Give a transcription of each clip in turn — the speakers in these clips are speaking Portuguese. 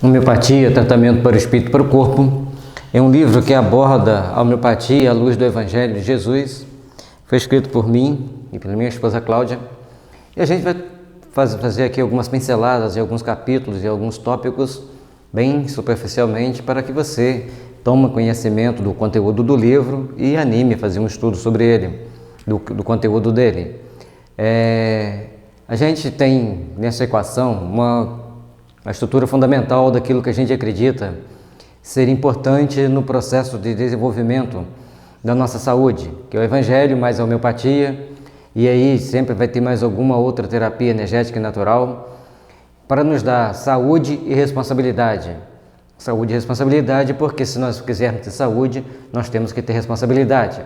Homeopatia, tratamento para o espírito e para o corpo. É um livro que aborda a homeopatia à luz do Evangelho de Jesus. Foi escrito por mim e pela minha esposa Cláudia. E a gente vai fazer aqui algumas pinceladas de alguns capítulos e alguns tópicos, bem superficialmente, para que você tome conhecimento do conteúdo do livro e anime a fazer um estudo sobre ele, do conteúdo dele. A gente tem nessa equação uma estrutura fundamental daquilo que a gente acredita ser importante no processo de desenvolvimento da nossa saúde, que é o Evangelho mais a homeopatia, e aí sempre vai ter mais alguma outra terapia energética e natural para nos dar saúde e responsabilidade. Saúde e responsabilidade, porque se nós quisermos ter saúde, nós temos que ter responsabilidade.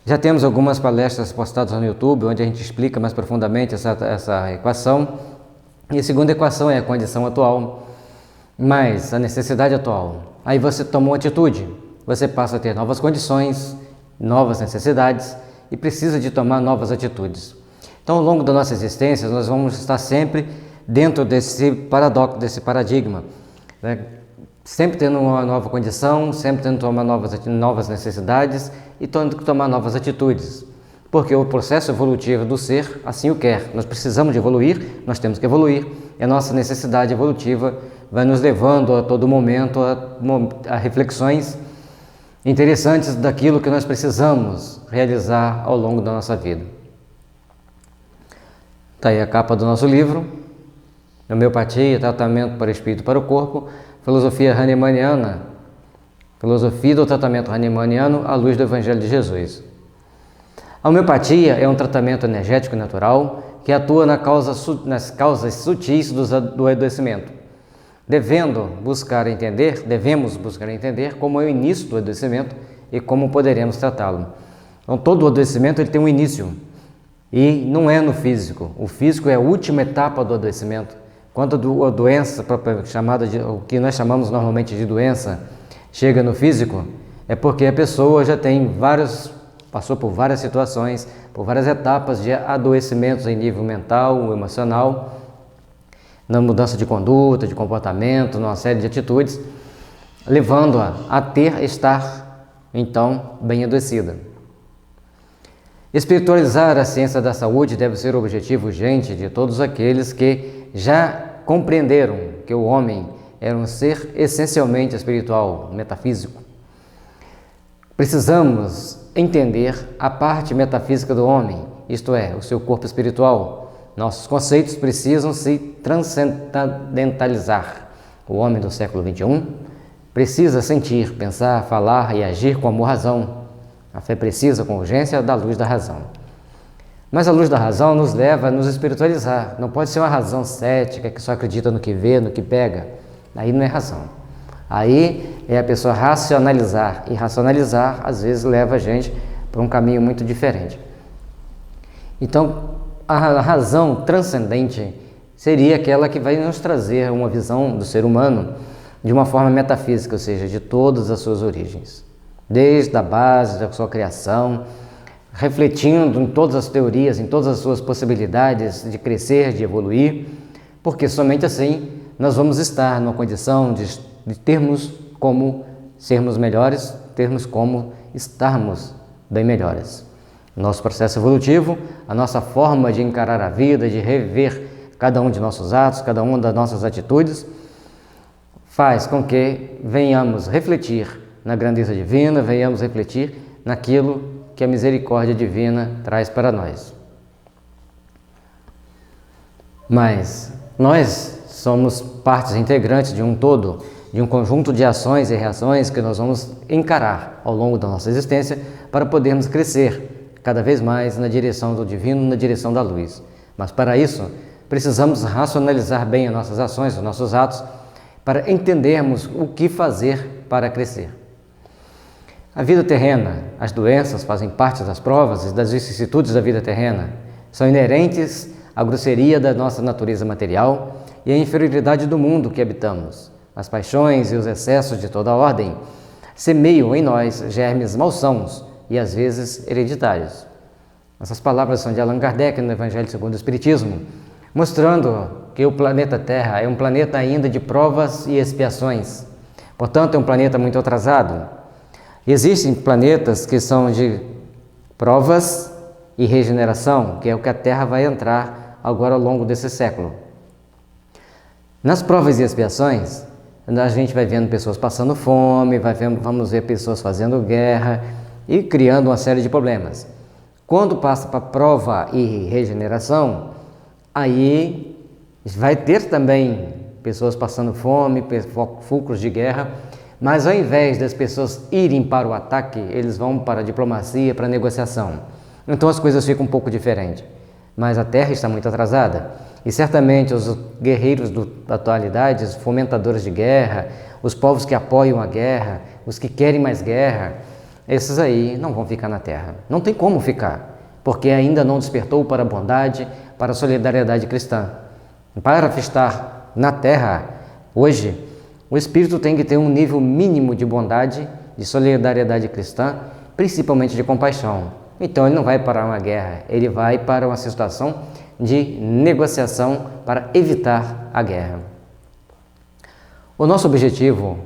Já temos algumas palestras postadas no YouTube, onde a gente explica mais profundamente essa equação. E a segunda equação é a condição atual, mais a necessidade atual. Aí você toma uma atitude, você passa a ter novas condições, novas necessidades e precisa de tomar novas atitudes. Então, ao longo da nossa existência, nós vamos estar sempre dentro desse paradoxo, desse paradigma, né? Sempre tendo uma nova condição, sempre tendo que tomar novas necessidades e tendo que tomar novas atitudes. Porque o processo evolutivo do ser assim o quer. Nós precisamos de evoluir, nós temos que evoluir. E a nossa necessidade evolutiva vai nos levando a todo momento a reflexões interessantes daquilo que nós precisamos realizar ao longo da nossa vida. Está aí a capa do nosso livro, Homeopatia, Tratamento para o Espírito e para o Corpo, Filosofia Hahnemanniana, Filosofia do Tratamento Hahnemanniano à luz do Evangelho de Jesus. A homeopatia é um tratamento energético e natural que atua nas causas sutis do adoecimento. Devemos buscar entender como é o início do adoecimento e como poderemos tratá-lo. Então, todo o adoecimento ele tem um início e não é no físico. O físico é a última etapa do adoecimento. Quando a doença, chamada o que nós chamamos normalmente de doença, chega no físico, é porque a pessoa já tem passou por várias situações, por várias etapas de adoecimentos em nível mental, emocional, na mudança de conduta, de comportamento, numa série de atitudes, levando-a a estar, então, bem adoecida. Espiritualizar a ciência da saúde deve ser o objetivo urgente de todos aqueles que já compreenderam que o homem era um ser essencialmente espiritual, metafísico. Precisamos entender a parte metafísica do homem, isto é, o seu corpo espiritual. Nossos conceitos precisam se transcendentalizar. O homem do século XXI precisa sentir, pensar, falar e agir com amor-razão. A fé precisa, com urgência, da luz da razão. Mas a luz da razão nos leva a nos espiritualizar. Não pode ser uma razão cética que só acredita no que vê, no que pega. Aí não é razão. Aí é a pessoa racionalizar, e racionalizar às vezes leva a gente para um caminho muito diferente. Então, a razão transcendente seria aquela que vai nos trazer uma visão do ser humano de uma forma metafísica, ou seja, de todas as suas origens, desde a base da sua criação, refletindo em todas as teorias, em todas as suas possibilidades de crescer, de evoluir, porque somente assim nós vamos estar numa condição de termos como sermos melhores, termos como estarmos bem melhores. Nosso processo evolutivo, a nossa forma de encarar a vida, de rever cada um de nossos atos, cada uma das nossas atitudes, faz com que venhamos refletir na grandeza divina, venhamos refletir naquilo que a misericórdia divina traz para nós. Mas nós somos partes integrantes de um todo, de um conjunto de ações e reações que nós vamos encarar ao longo da nossa existência para podermos crescer cada vez mais na direção do divino, na direção da luz. Mas para isso, precisamos racionalizar bem as nossas ações, os nossos atos, para entendermos o que fazer para crescer. A vida terrena, as doenças fazem parte das provas e das vicissitudes da vida terrena. São inerentes à grosseria da nossa natureza material e à inferioridade do mundo que habitamos. As paixões e os excessos de toda a ordem semeiam em nós germes malsãos e às vezes hereditários. Essas palavras são de Allan Kardec no Evangelho segundo o Espiritismo, mostrando porque o planeta Terra é um planeta ainda de provas e expiações. Portanto, é um planeta muito atrasado. Existem planetas que são de provas e regeneração, que é o que a Terra vai entrar agora ao longo desse século. Nas provas e expiações, a gente vai vendo pessoas passando fome, vamos ver pessoas fazendo guerra e criando uma série de problemas. Quando passa para prova e regeneração, aí vai ter também pessoas passando fome, fulcros de guerra, mas ao invés das pessoas irem para o ataque, eles vão para a diplomacia, para a negociação. Então as coisas ficam um pouco diferentes. Mas a Terra está muito atrasada. E certamente os guerreiros da atualidade, os fomentadores de guerra, os povos que apoiam a guerra, os que querem mais guerra, esses aí não vão ficar na Terra. Não tem como ficar, porque ainda não despertou para a bondade, para a solidariedade cristã. Para estar na Terra, hoje, o espírito tem que ter um nível mínimo de bondade, de solidariedade cristã, principalmente de compaixão. Então ele não vai para uma guerra, ele vai para uma situação de negociação para evitar a guerra. O nosso objetivo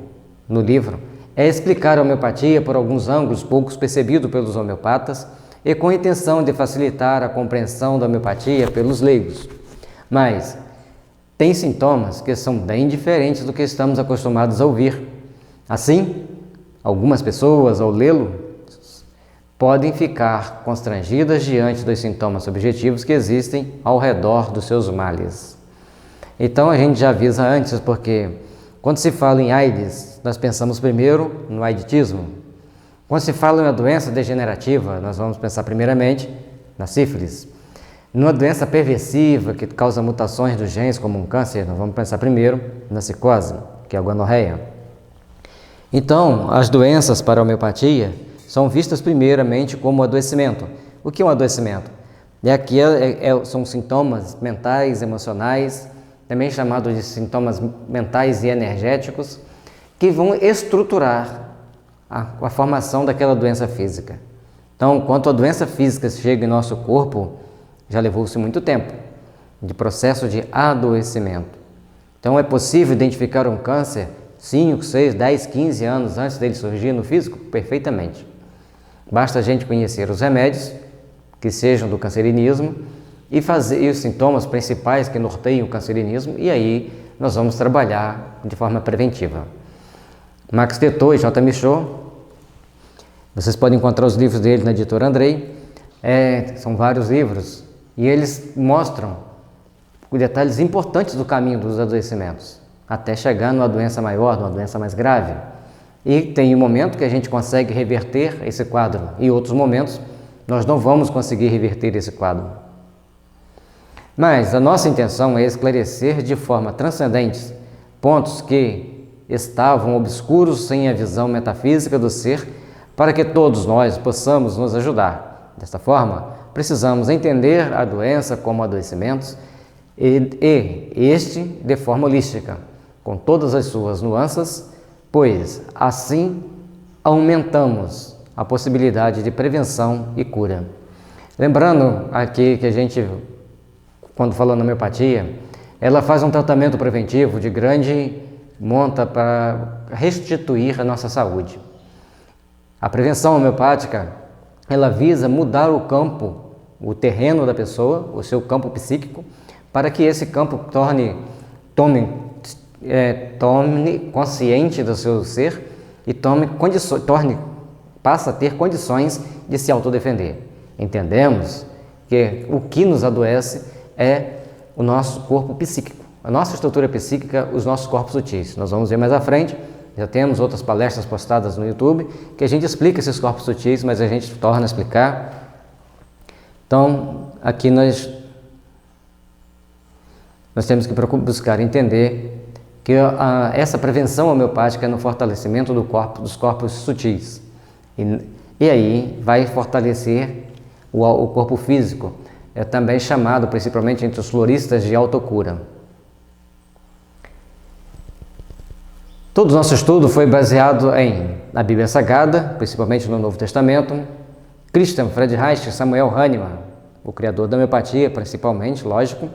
no livro é explicar a homeopatia por alguns ângulos poucos percebidos pelos homeopatas e com a intenção de facilitar a compreensão da homeopatia pelos leigos. Mas tem sintomas que são bem diferentes do que estamos acostumados a ouvir. Assim, algumas pessoas, ao lê-lo, podem ficar constrangidas diante dos sintomas subjetivos que existem ao redor dos seus males. Então a gente já avisa antes, porque quando se fala em AIDS, nós pensamos primeiro no aiditismo. Quando se fala em uma doença degenerativa, nós vamos pensar primeiramente na sífilis. Numa doença perversiva que causa mutações dos genes, como um câncer, nós vamos pensar primeiro na psicose, que é a gonorreia. Então, as doenças para a homeopatia são vistas primeiramente como adoecimento. O que é um adoecimento? São sintomas mentais, emocionais, também chamados de sintomas mentais e energéticos, que vão estruturar a formação daquela doença física. Então, quando a doença física chega em nosso corpo, já levou-se muito tempo de processo de adoecimento. Então, é possível identificar um câncer 5, 6, 10, 15 anos antes dele surgir no físico? Perfeitamente. Basta a gente conhecer os remédios que sejam do cancerinismo e os sintomas principais que norteiam o cancerinismo, e aí nós vamos trabalhar de forma preventiva. Max Tetô e J. Michaud, vocês podem encontrar os livros dele na editora Andrei, são vários livros, e eles mostram os detalhes importantes do caminho dos adoecimentos, até chegar numa doença maior, numa doença mais grave. E tem um momento que a gente consegue reverter esse quadro, e outros momentos nós não vamos conseguir reverter esse quadro. Mas a nossa intenção é esclarecer de forma transcendente pontos que estavam obscuros sem a visão metafísica do ser, para que todos nós possamos nos ajudar. Desta forma, precisamos entender a doença como adoecimentos e este de forma holística, com todas as suas nuances, pois assim aumentamos a possibilidade de prevenção e cura. Lembrando aqui que a gente, quando falou na homeopatia, ela faz um tratamento preventivo de grande monta para restituir a nossa saúde. A prevenção homeopática, ela visa mudar o campo, o terreno da pessoa, o seu campo psíquico, para que esse campo tome consciente do seu ser e passa a ter condições de se autodefender. Entendemos que o que nos adoece é o nosso corpo psíquico, a nossa estrutura psíquica, os nossos corpos sutis. Nós vamos ver mais à frente, já temos outras palestras postadas no YouTube, que a gente explica esses corpos sutis, mas a gente torna a explicar. Então, aqui nós temos que buscar entender que essa prevenção homeopática é no fortalecimento dos corpos sutis. E aí vai fortalecer o corpo físico. É também chamado, principalmente entre os floristas, de autocura. Todo o nosso estudo foi baseado na Bíblia Sagrada, principalmente no Novo Testamento, Christian Friedreich, Samuel Hahnemann, o criador da homeopatia, principalmente, lógico,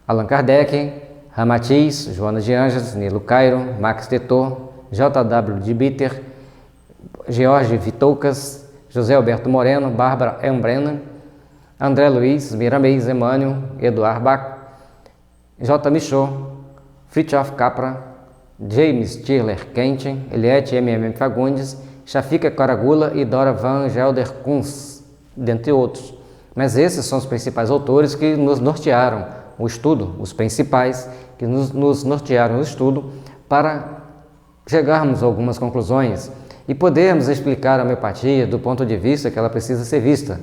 Allan Kardec, Ramatiz, Joana de Anjos, Nilo Cairo, Max Tetor, J.W. de Bitter, George Vitoucas, José Alberto Moreno, Bárbara Brennan, André Luiz, Miramês Emmanuel, Eduard Bach, J. Michaud, Fritjof Capra, James Tiller Kentin, Eliette M.M. Fagundes, Shafika Karagula e Dora Van Gelder Kunz, dentre outros. Mas esses são os principais autores que nos nortearam o estudo, os principais que nos nortearam o estudo para chegarmos a algumas conclusões e podermos explicar a homeopatia do ponto de vista que ela precisa ser vista.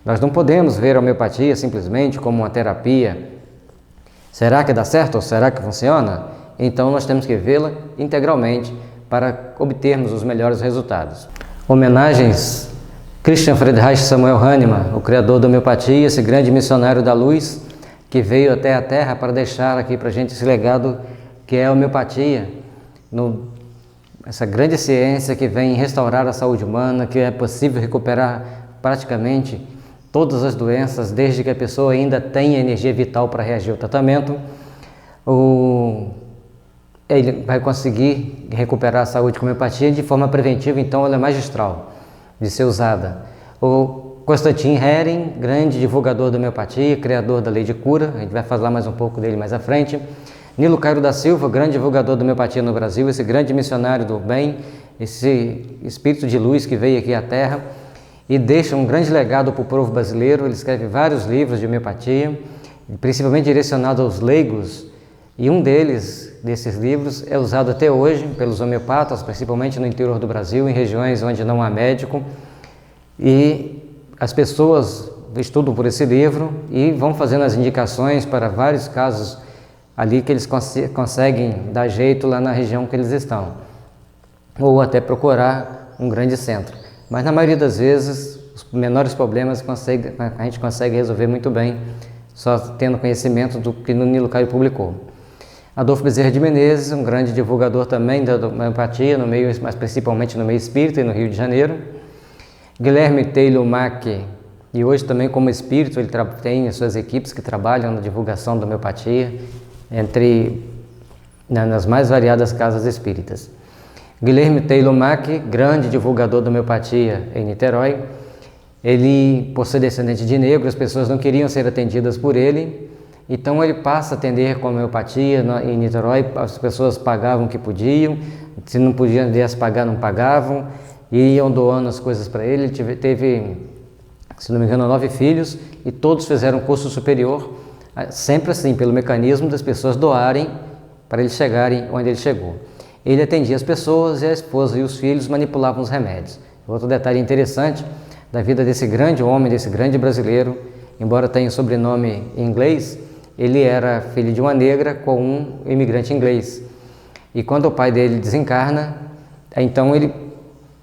Nós não podemos ver a homeopatia simplesmente como uma terapia. Será que dá certo ou será que funciona? Então nós temos que vê-la integralmente para obtermos os melhores resultados. Homenagens: Christian Friedrich Samuel Hahnemann, o criador da homeopatia, esse grande missionário da luz que veio até a Terra para deixar aqui para a gente esse legado que é a homeopatia, essa grande ciência que vem restaurar a saúde humana, que é possível recuperar praticamente todas as doenças, desde que a pessoa ainda tenha energia vital para reagir ao tratamento. Ele vai conseguir recuperar a saúde com homeopatia de forma preventiva, então ela é magistral de ser usada. O Konstantin Hering, grande divulgador da homeopatia, criador da lei de cura, a gente vai falar mais um pouco dele mais à frente. Nilo Cairo da Silva, grande divulgador da homeopatia no Brasil, esse grande missionário do bem, esse espírito de luz que veio aqui à Terra e deixa um grande legado para o povo brasileiro. Ele escreve vários livros de homeopatia, principalmente direcionado aos leigos, e um desses livros é usado até hoje pelos homeopatas, principalmente no interior do Brasil, em regiões onde não há médico, e as pessoas estudam por esse livro e vão fazendo as indicações para vários casos ali que eles conseguem dar jeito lá na região que eles estão, ou até procurar um grande centro. Mas na maioria das vezes, os menores problemas a gente consegue resolver muito bem, só tendo conhecimento do que no Nilo Cairo publicou. Adolfo Bezerra de Menezes, um grande divulgador também da homeopatia, no meio, mas principalmente no meio espírita e no Rio de Janeiro. Guilherme Taylor Mack, e hoje também como espírito ele tem as suas equipes que trabalham na divulgação da homeopatia nas mais variadas casas espíritas. Guilherme Taylor Mack, grande divulgador da homeopatia em Niterói, ele, por ser descendente de negro, as pessoas não queriam ser atendidas por ele, então ele passa a atender com homeopatia em Niterói. As pessoas pagavam o que podiam, se não podiam pagar, não pagavam, e iam doando as coisas para ele. Ele teve, se não me engano, 9 filhos, e todos fizeram curso superior, sempre assim, pelo mecanismo das pessoas doarem para eles chegarem onde ele chegou. Ele atendia as pessoas e a esposa e os filhos manipulavam os remédios. Outro detalhe interessante da vida desse grande homem, desse grande brasileiro, embora tenha o sobrenome em inglês, ele era filho de uma negra com um imigrante inglês. E quando o pai dele desencarna, então ele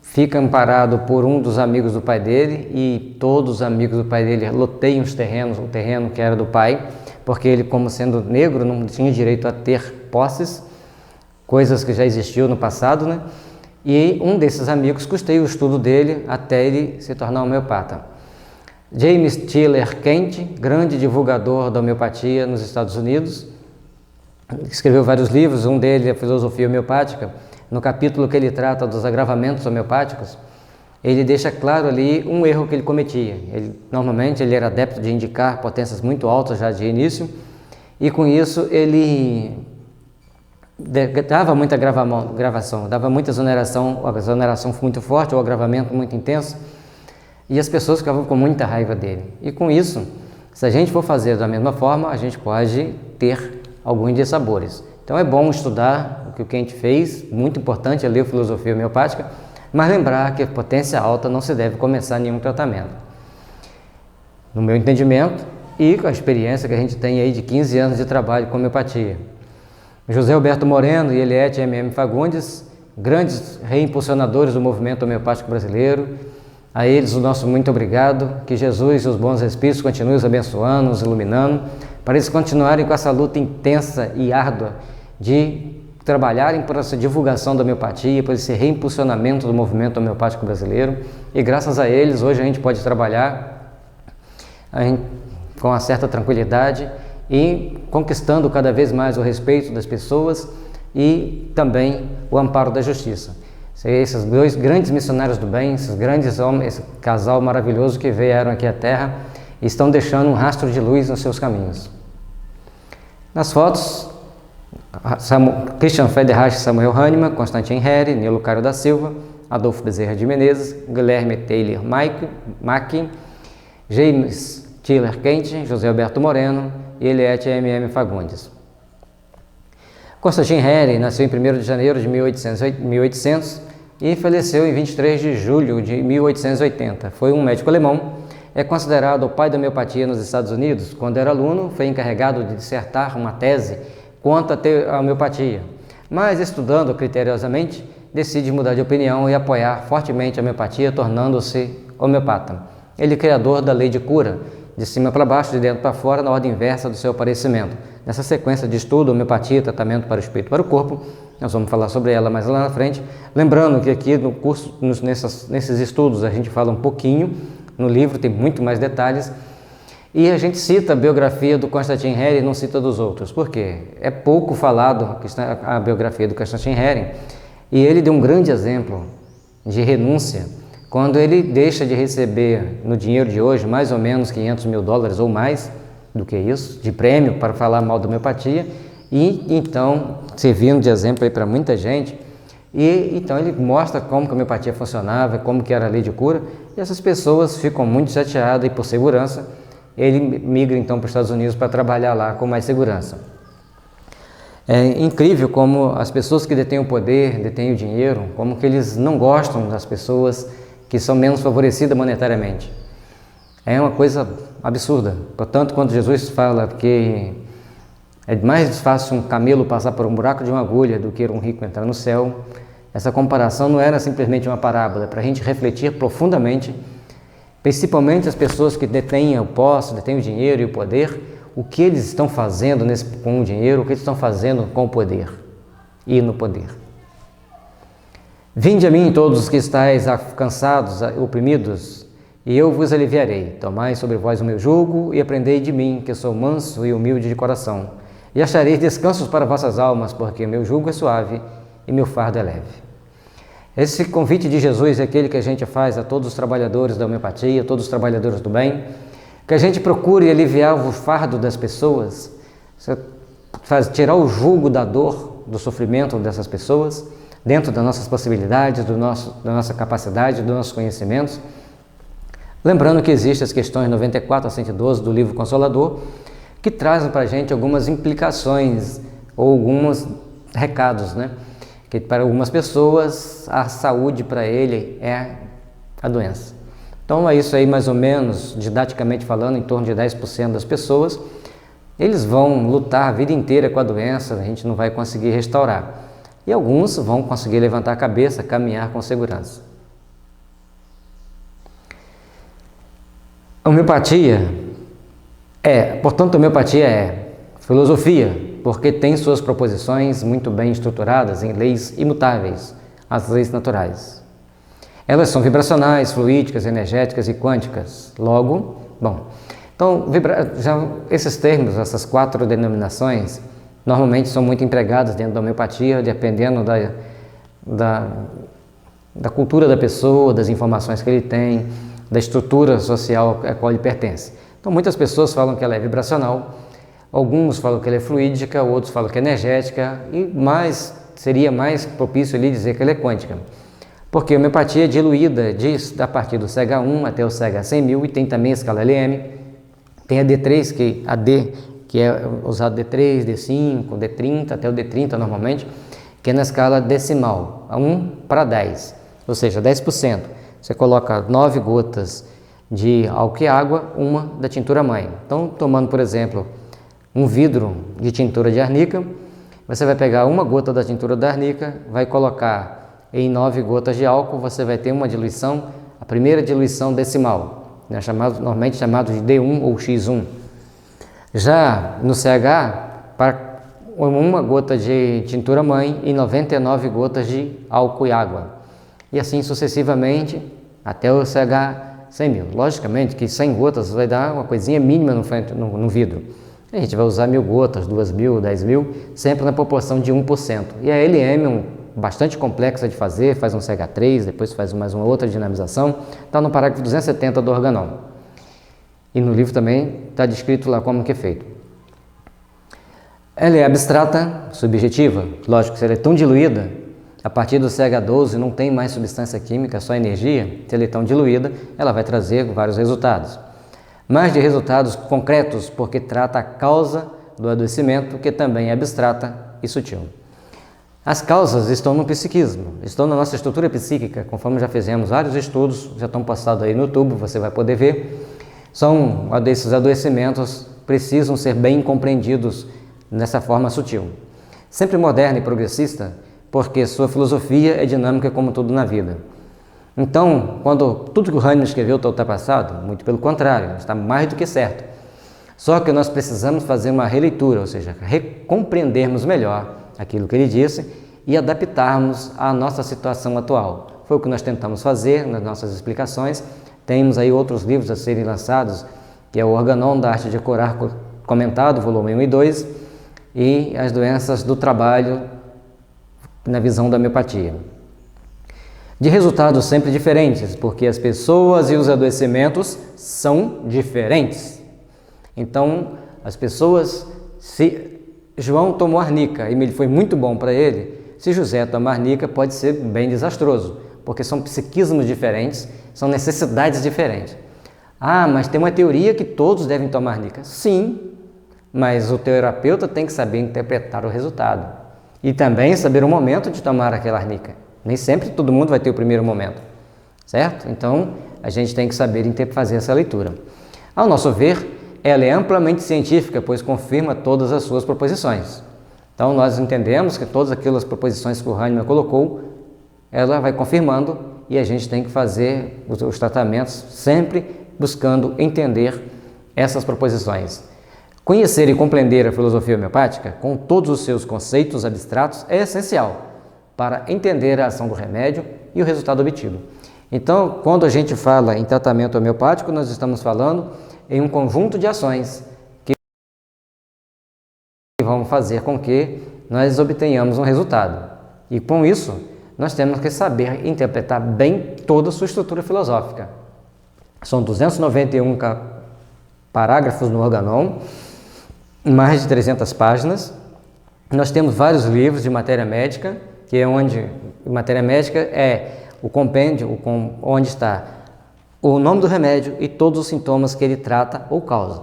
fica amparado por um dos amigos do pai dele, e todos os amigos do pai dele loteiam os terrenos, o terreno que era do pai, porque ele, como sendo negro, não tinha direito a ter posses, coisas que já existiam no passado, né? E um desses amigos custeia o estudo dele até ele se tornar homeopata. James Tiller Kent, grande divulgador da homeopatia nos Estados Unidos, escreveu vários livros, um deles é a Filosofia Homeopática. No capítulo que ele trata dos agravamentos homeopáticos, ele deixa claro ali um erro que ele cometia. Normalmente ele era adepto de indicar potências muito altas já de início, e com isso ele dava muita gravação, dava muita exoneração, a exoneração muito forte, o agravamento muito intenso, e as pessoas ficavam com muita raiva dele. E com isso, se a gente for fazer da mesma forma, a gente pode ter alguns dissabores. Então é bom estudar o que o Kent fez, muito importante é ler a Filosofia Homeopática, mas lembrar que a potência alta não se deve começar nenhum tratamento. No meu entendimento e com a experiência que a gente tem aí de 15 anos de trabalho com homeopatia. José Alberto Moreno e Eliette M.M. Fagundes, grandes reimpulsionadores do movimento homeopático brasileiro. A eles o nosso muito obrigado, que Jesus e os bons espíritos continuem os abençoando, os iluminando, para eles continuarem com essa luta intensa e árdua de trabalharem por essa divulgação da homeopatia, por esse reimpulsionamento do movimento homeopático brasileiro, e graças a eles hoje a gente pode trabalhar com uma certa tranquilidade e conquistando cada vez mais o respeito das pessoas e também o amparo da justiça. Esses dois grandes missionários do bem, esses grandes homens, esse casal maravilhoso que vieram aqui à Terra, estão deixando um rastro de luz nos seus caminhos. Nas fotos, Christian Federach, Samuel Hahnemann, Constantin Heri, Nilo Cairo da Silva, Adolfo Bezerra de Menezes, Guilherme Taylor Mack, James Tiller Kent, José Alberto Moreno e Eliette M.M. Fagundes. Constantin Heri nasceu em 1º de janeiro de 1800 e faleceu em 23 de julho de 1880. Foi um médico alemão, é considerado o pai da homeopatia nos Estados Unidos. Quando era aluno, foi encarregado de dissertar uma tese quanto à homeopatia, mas estudando criteriosamente, decide mudar de opinião e apoiar fortemente a homeopatia, tornando-se homeopata. Ele é criador da lei de cura, de cima para baixo, de dentro para fora, na ordem inversa do seu aparecimento. Nessa sequência de estudo, homeopatia, tratamento para o espírito e para o corpo, nós vamos falar sobre ela mais lá na frente. Lembrando que aqui no curso, nesses estudos, a gente fala um pouquinho, no livro tem muito mais detalhes, e a gente cita a biografia do Constantin Heri e não cita dos outros. Por quê? É pouco falado a biografia do Constantin Heri, e ele deu um grande exemplo de renúncia quando ele deixa de receber, no dinheiro de hoje, mais ou menos $500 mil ou mais do que isso, de prêmio para falar mal da homeopatia, e então, servindo de exemplo para muita gente, e então ele mostra como que a homeopatia funcionava, como que era a lei de cura, e essas pessoas ficam muito chateadas e por segurança, ele migra então para os Estados Unidos para trabalhar lá com mais segurança. É incrível como as pessoas que detêm o poder, detêm o dinheiro, como que eles não gostam das pessoas que são menos favorecidas monetariamente. É uma coisa absurda. Portanto, quando Jesus fala que é mais fácil um camelo passar por um buraco de uma agulha do que um rico entrar no céu, essa comparação não era simplesmente uma parábola, para a gente refletir profundamente, principalmente as pessoas que detêm o posse, detêm o dinheiro e o poder, o que eles estão fazendo com o dinheiro, o que eles estão fazendo com o poder e no poder. Vinde a mim todos os que estáis cansados, oprimidos, e eu vos aliviarei. Tomai sobre vós o meu jugo e aprendei de mim, que sou manso e humilde de coração, e achareis descansos para vossas almas, porque meu jugo é suave e meu fardo é leve. Esse convite de Jesus é aquele que a gente faz a todos os trabalhadores da homeopatia, todos os trabalhadores do bem, que a gente procure aliviar o fardo das pessoas, tirar o jugo da dor, do sofrimento dessas pessoas, dentro das nossas possibilidades, da nossa capacidade, dos nossos conhecimentos. Lembrando que existem as questões 94 a 112 do livro Consolador, que trazem para a gente algumas implicações ou alguns recados, né? Que para algumas pessoas a saúde para ele é a doença. Então é isso aí mais ou menos, didaticamente falando, em torno de 10% das pessoas, eles vão lutar a vida inteira com a doença, a gente não vai conseguir restaurar. E alguns vão conseguir levantar a cabeça, caminhar com segurança. A homeopatia portanto, a homeopatia é filosofia, porque tem suas proposições muito bem estruturadas em leis imutáveis, as leis naturais. Elas são vibracionais, fluídicas, energéticas e quânticas. Logo, então, esses termos, essas 4 denominações, normalmente são muito empregadas dentro da homeopatia, dependendo da cultura da pessoa, das informações que ele tem, da estrutura social a qual ele pertence. Então, muitas pessoas falam que ela é vibracional, alguns falam que ela é fluídica, outros falam que é energética, e seria mais propício ali dizer que ela é quântica. Porque a homeopatia é diluída a partir do CH1 até o CH100.000, e tem também a escala LM, tem a D3, que é usado D3, D5, D30, até o D30 normalmente, que é na escala decimal, 1 para 10, ou seja, 10%. Você coloca 9 gotas de álcool e água, uma da tintura mãe. Então, tomando, por exemplo, um vidro de tintura de arnica, você vai pegar uma gota da tintura da arnica, vai colocar em 9 gotas de álcool, você vai ter uma diluição, a primeira diluição decimal, né, normalmente chamado de D1 ou X1. Já no CH, para uma gota de tintura mãe e 99 gotas de álcool e água. E assim sucessivamente até o CH 100.000. Logicamente que 100 gotas vai dar uma coisinha mínima no vidro. A gente vai usar 1.000 gotas, 2.000, 10.000, sempre na proporção de 1%. E a LM é bastante complexa de fazer, faz um CH3, depois faz mais uma outra dinamização, está no parágrafo 270 do organão. E no livro também está descrito lá como que é feito. Ela é abstrata, subjetiva, lógico, se ela é tão diluída, a partir do CH12 não tem mais substância química, só energia, se ela é tão diluída, ela vai trazer vários resultados. Mais de resultados concretos, porque trata a causa do adoecimento, que também é abstrata e sutil. As causas estão no psiquismo, estão na nossa estrutura psíquica, conforme já fizemos vários estudos, já estão passados aí no YouTube, você vai poder ver. Esses adoecimentos precisam ser bem compreendidos nessa forma sutil. Sempre moderna e progressista, porque sua filosofia é dinâmica como tudo na vida. Então, quando tudo que o Hahnemann escreveu está ultrapassado, muito pelo contrário, está mais do que certo. Só que nós precisamos fazer uma releitura, ou seja, compreendermos melhor aquilo que ele disse e adaptarmos à nossa situação atual. Foi o que nós tentamos fazer nas nossas explicações. Temos aí outros livros a serem lançados, que é o Organon da Arte de Curar comentado, volume 1 e 2, e as doenças do trabalho na visão da homeopatia. De resultados sempre diferentes, porque as pessoas e os adoecimentos são diferentes. Então, as pessoas, se João tomou arnica e foi muito bom para ele, se José tomar arnica pode ser bem desastroso, porque são psiquismos diferentes, são necessidades diferentes. Ah, mas tem uma teoria que todos devem tomar arnica. Sim, mas o terapeuta tem que saber interpretar o resultado e também saber o momento de tomar aquela arnica. Nem sempre todo mundo vai ter o primeiro momento, certo? Então, a gente tem que saber fazer essa leitura. Ao nosso ver, ela é amplamente científica, pois confirma todas as suas proposições. Então, nós entendemos que todas aquelas proposições que o Hahnemann colocou, ela vai confirmando e a gente tem que fazer os tratamentos sempre buscando entender essas proposições. Conhecer e compreender a filosofia homeopática, com todos os seus conceitos abstratos, é essencial para entender a ação do remédio e o resultado obtido. Então, quando a gente fala em tratamento homeopático, nós estamos falando em um conjunto de ações que vão fazer com que nós obtenhamos um resultado. E com isso, nós temos que saber interpretar bem toda a sua estrutura filosófica. São 291 parágrafos no Organon, mais de 300 páginas. Nós temos vários livros de matéria médica, que é onde matéria médica é o compêndio, onde está o nome do remédio e todos os sintomas que ele trata ou causa.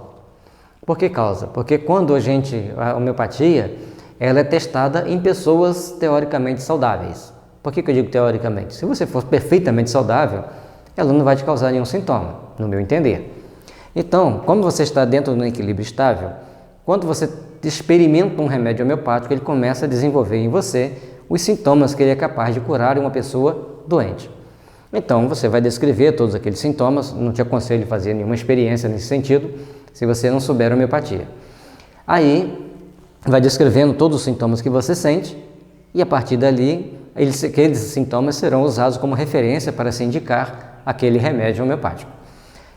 Por que causa? Porque quando a homeopatia, ela é testada em pessoas teoricamente saudáveis. Por que eu digo teoricamente? Se você for perfeitamente saudável, ela não vai te causar nenhum sintoma, no meu entender. Então, como você está dentro de um equilíbrio estável, quando você experimenta um remédio homeopático, ele começa a desenvolver em você os sintomas que ele é capaz de curar em uma pessoa doente. Então, você vai descrever todos aqueles sintomas, não te aconselho a fazer nenhuma experiência nesse sentido, se você não souber homeopatia. Aí, vai descrevendo todos os sintomas que você sente e, a partir dali, aqueles sintomas serão usados como referência para se indicar aquele remédio homeopático.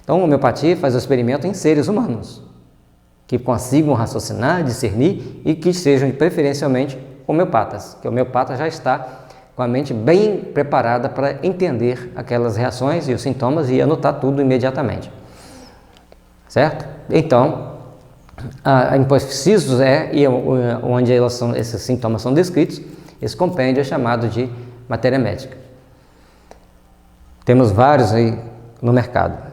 Então, a homeopatia faz o experimento em seres humanos, que consigam raciocinar, discernir e que sejam preferencialmente homeopatas, que o homeopata já está com a mente bem preparada para entender aquelas reações e os sintomas e anotar tudo imediatamente, certo? Então, a Impoficisos onde esses sintomas são descritos, esse compêndio é chamado de matéria médica. Temos vários aí no mercado.